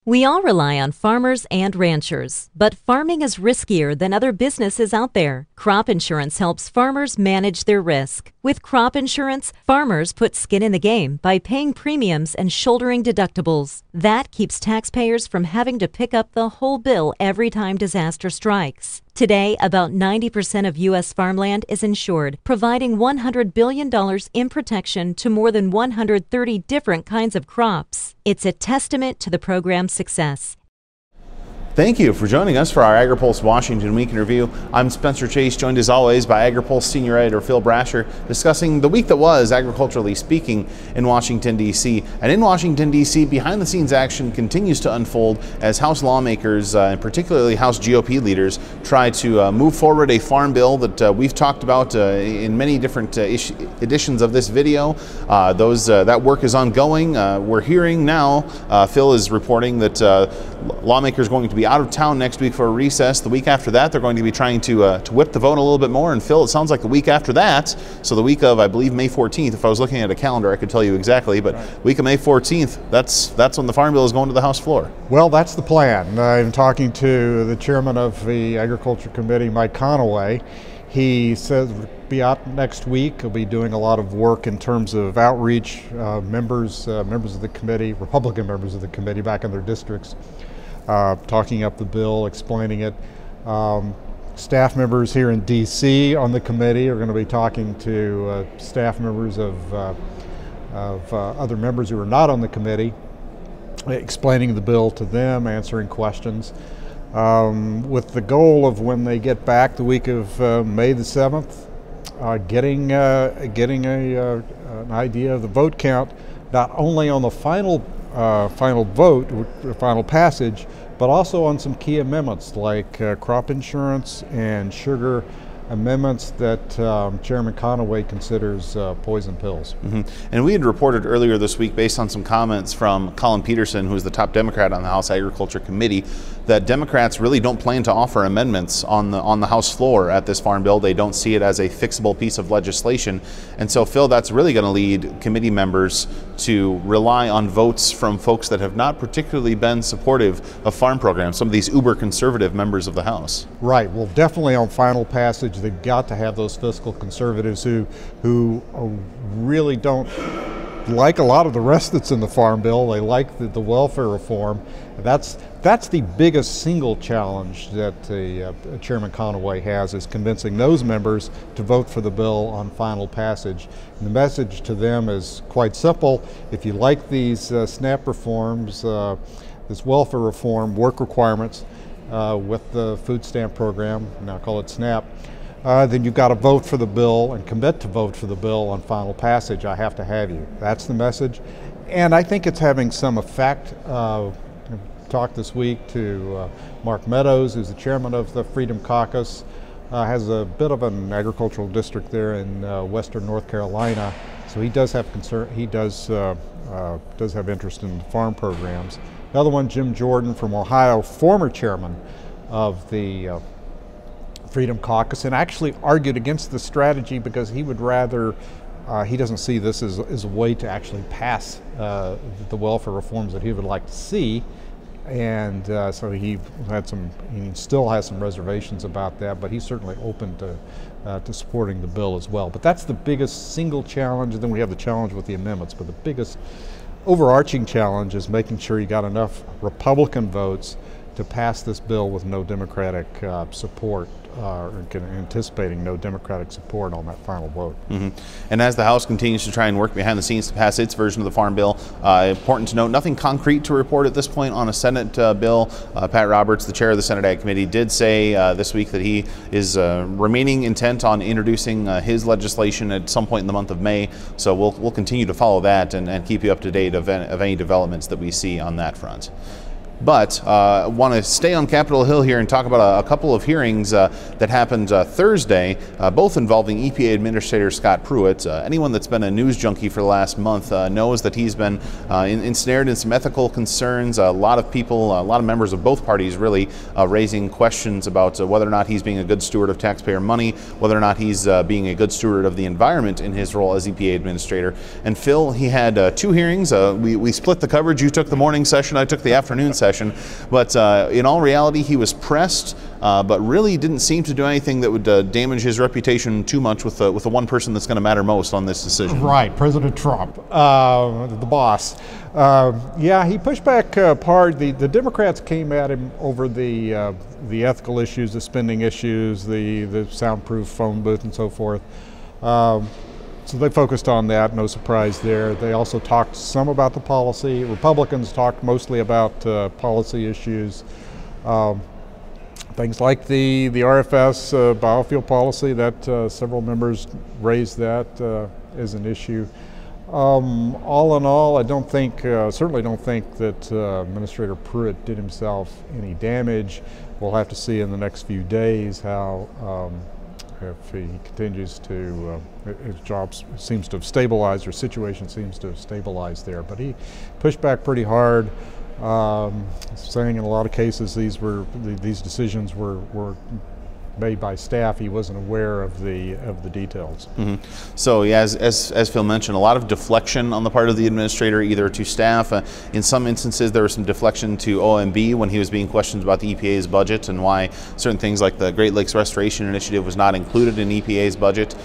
We all rely on farmers and ranchers, but farming is riskier than other businesses out there. Crop insurance helps farmers manage their risk. With crop insurance, farmers put skin in the game by paying premiums and shouldering deductibles. That keeps taxpayers from having to pick up the whole bill every time disaster strikes. Today, about 90% of U.S. farmland is insured, providing $100 billion in protection to more than 130 different kinds of crops. It's a testament to the program's success. Thank you for joining us for our Agri-Pulse Washington Week in Review. I'm Spencer Chase, joined as always by Agri-Pulse Senior Editor Phil Brasher, discussing the week that was, agriculturally speaking, in Washington, D.C. And in Washington, D.C., behind-the-scenes action continues to unfold as House lawmakers, and particularly House GOP leaders, try to move forward a farm bill that we've talked about in many different editions of this video. That work is ongoing. We're hearing now, Phil is reporting that lawmakers are going to be out of town next week for a recess. The week after that, they're going to be trying to whip the vote a little bit more. And Phil, it sounds like the week after that, so the week of, I believe, May 14th, if I was looking at a calendar, I could tell you exactly, but right. Week of May 14th, that's when the farm bill is going to the House floor. Well, that's the plan. I'm talking to the chairman of the Agriculture Committee, Mike Conaway. He says we'll be out next week. He'll be doing a lot of work in terms of outreach, members of the committee, Republican members of the committee back in their districts, talking up the bill, explaining it. Staff members here in D.C. on the committee are going to be talking to staff members of other members who are not on the committee, explaining the bill to them, answering questions, with the goal of when they get back the week of May the 7th, getting an idea of the vote count, not only on the final vote, final passage, but also on some key amendments like crop insurance and sugar amendments that Chairman Conaway considers poison pills. Mm-hmm. And we had reported earlier this week, based on some comments from Colin Peterson, who is the top Democrat on the House Agriculture Committee, that Democrats really don't plan to offer amendments on the House floor at this farm bill. They don't see it as a fixable piece of legislation. And so, Phil, that's really going to lead committee members to rely on votes from folks that have not particularly been supportive of farm programs, some of these uber conservative members of the House. Right. Well, definitely on final passage, they've got to have those fiscal conservatives who really don't like a lot of the rest that's in the farm bill. They like the welfare reform. That's the biggest single challenge that Chairman Conaway has, is convincing those members to vote for the bill on final passage. And the message to them is quite simple. If you like these SNAP reforms, this welfare reform, work requirements with the food stamp program, now call it SNAP, then you've got to vote for the bill and commit to vote for the bill on final passage. I have to have you. That's the message. And I think it's having some effect. I talked this week to Mark Meadows, who's the chairman of the Freedom Caucus, has a bit of an agricultural district there in western North Carolina. So he does have concern. He does have interest in farm programs. Another one, Jim Jordan from Ohio, former chairman of the Freedom Caucus, and actually argued against the strategy because he would rather, he doesn't see this as a way to actually pass the welfare reforms that he would like to see. And so he still has some reservations about that, but he's certainly open to supporting the bill as well. But that's the biggest single challenge, and then we have the challenge with the amendments. But the biggest overarching challenge is making sure you got enough Republican votes to pass this bill with no Democratic support, anticipating no Democratic support on that final vote. Mm-hmm. And as the House continues to try and work behind the scenes to pass its version of the Farm Bill, important to note, nothing concrete to report at this point on a Senate bill. Pat Roberts, the chair of the Senate Ag Committee, did say this week that he is remaining intent on introducing his legislation at some point in the month of May. So we'll continue to follow that and keep you up to date of any developments that we see on that front. But I want to stay on Capitol Hill here and talk about a couple of hearings that happened Thursday, both involving EPA Administrator Scott Pruitt. Anyone that's been a news junkie for the last month knows that he's been ensnared in some ethical concerns. A lot of people, a lot of members of both parties really raising questions about whether or not he's being a good steward of taxpayer money, whether or not he's being a good steward of the environment in his role as EPA Administrator. And Phil, he had two hearings. We split the coverage. You took the morning session, I took the afternoon session. session. But in all reality, he was pressed, but really didn't seem to do anything that would damage his reputation too much with the one person that's going to matter most on this decision. Right, President Trump, the boss. Yeah, he pushed back hard. The Democrats came at him over the ethical issues, the spending issues, the soundproof phone booth, and so forth. So they focused on that, no surprise there. They also talked some about the policy. Republicans talked mostly about policy issues. Things like the RFS biofuel policy, that several members raised that as an issue. All in all, I don't think, certainly don't think that Administrator Pruitt did himself any damage. We'll have to see in the next few days how, if he continues to, his job seems to have stabilized, or situation seems to have stabilized there. But he pushed back pretty hard, saying in a lot of cases these decisions were made by staff. He wasn't aware of the details. Mm-hmm. So yeah, as Phil mentioned, a lot of deflection on the part of the administrator, either to staff. In some instances, there was some deflection to OMB when he was being questioned about the EPA's budget and why certain things like the Great Lakes Restoration Initiative was not included in EPA's budget.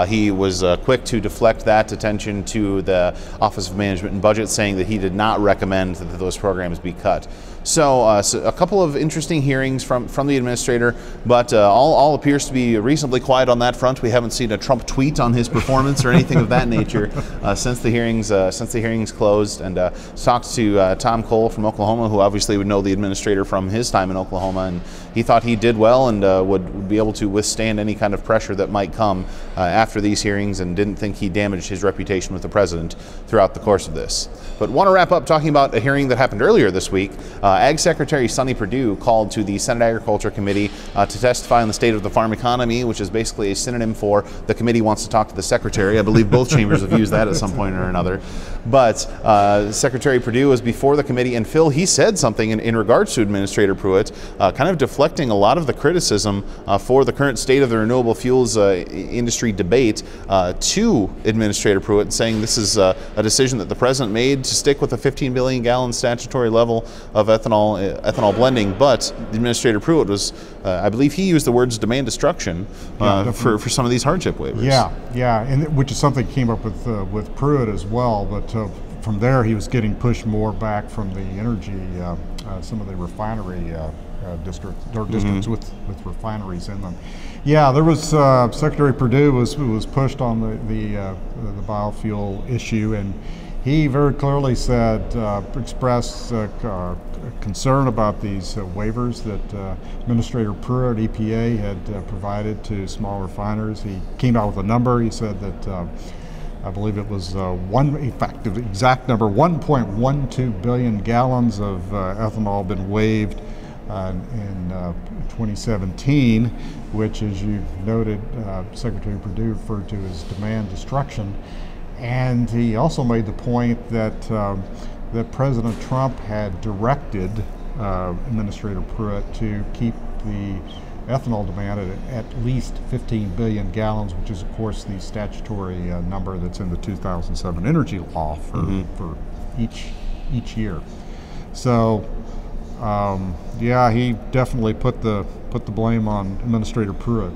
He was quick to deflect that attention to the Office of Management and Budget, saying that he did not recommend that those programs be cut. So a couple of interesting hearings from the administrator, but all appears to be reasonably quiet on that front. We haven't seen a Trump tweet on his performance or anything of that nature since the hearings closed. And talked to Tom Cole from Oklahoma, who obviously would know the administrator from his time in Oklahoma, and he thought he did well and would be able to withstand any kind of pressure that might come after these hearings, and didn't think he damaged his reputation with the president throughout the course of this. But want to wrap up talking about a hearing that happened earlier this week. Ag Secretary Sonny Perdue called to the Senate Agriculture Committee to testify on the state of the farm economy, which is basically a synonym for the committee wants to talk to the secretary. I believe both chambers have used that at some point or another. But Secretary Perdue was before the committee, and Phil, he said something in regards to Administrator Pruitt, kind of deflecting a lot of the criticism for the current state of the renewable fuels industry debate to Administrator Pruitt, saying this is a decision that the president made to stick with a 15 billion gallon statutory level of ethanol blending. But Administrator Pruitt was, I believe he used the words demand destruction for some of these hardship waivers. Yeah, and which is something that came up with Pruitt as well. But from there, he was getting pushed more back from the energy, some of the refinery districts with refineries in them. Yeah, there was Secretary Perdue was pushed on the biofuel issue, and he very clearly said, expressed concern about these waivers that Administrator Pruitt, EPA, had provided to small refiners. He came out with a number. He said that I believe it was in fact, the exact number, 1.12 billion gallons of ethanol been waived in 2017, which, as you noted, Secretary Perdue referred to as demand destruction. And he also made the point that that President Trump had directed Administrator Pruitt to keep the ethanol demand at least 15 billion gallons, which is, of course, the statutory number that's in the 2007 energy law for each year. So, yeah, he definitely put the blame on Administrator Pruitt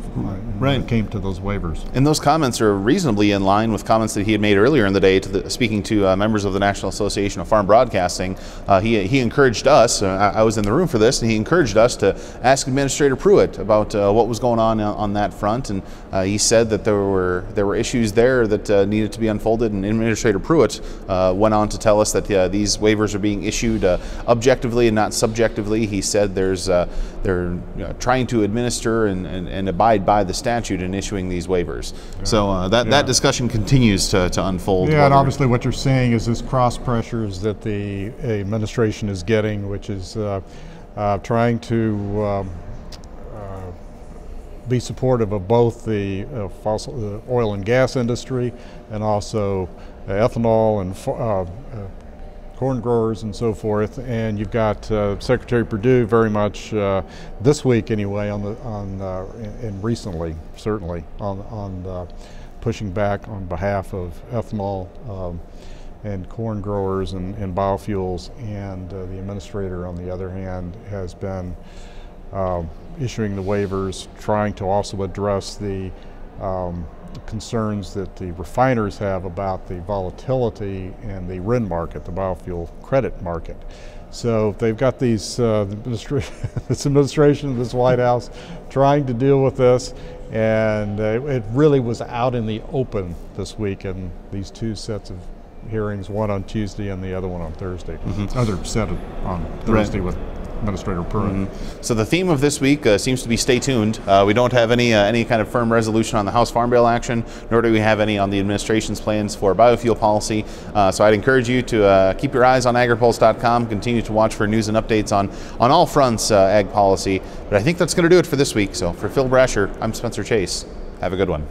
when it came to those waivers. And those comments are reasonably in line with comments that he had made earlier in the day speaking to members of the National Association of Farm Broadcasting. He encouraged us, I was in the room for this, and he encouraged us to ask Administrator Pruitt about what was going on that front. And he said that there were issues there that needed to be unfolded, and Administrator Pruitt went on to tell us that these waivers are being issued objectively and not subjectively. He said they're trying to administer and abide by the statute in issuing these waivers. Yeah. So that discussion continues to unfold. Yeah, and obviously what you're seeing is this cross pressures that the administration is getting, which is trying to be supportive of both the oil and gas industry and also ethanol and corn growers and so forth. And you've got Secretary Perdue very much this week anyway and recently certainly on pushing back on behalf of ethanol and corn growers and biofuels, and the administrator, on the other hand, has been issuing the waivers, trying to also address the concerns that the refiners have about the volatility in the RIN market, the biofuel credit market. So they've got these this administration, this White House, trying to deal with this, and it really was out in the open this week in these two sets of hearings, one on Tuesday and the other one on Thursday. Other set on Thursday with Administrator Pruitt. So the theme of this week seems to be stay tuned. We don't have any kind of firm resolution on the House Farm Bill action, nor do we have any on the administration's plans for biofuel policy. So I'd encourage you to keep your eyes on Agri-Pulse.com, continue to watch for news and updates on all fronts ag policy. But I think that's going to do it for this week. So for Phil Brasher, I'm Spencer Chase. Have a good one.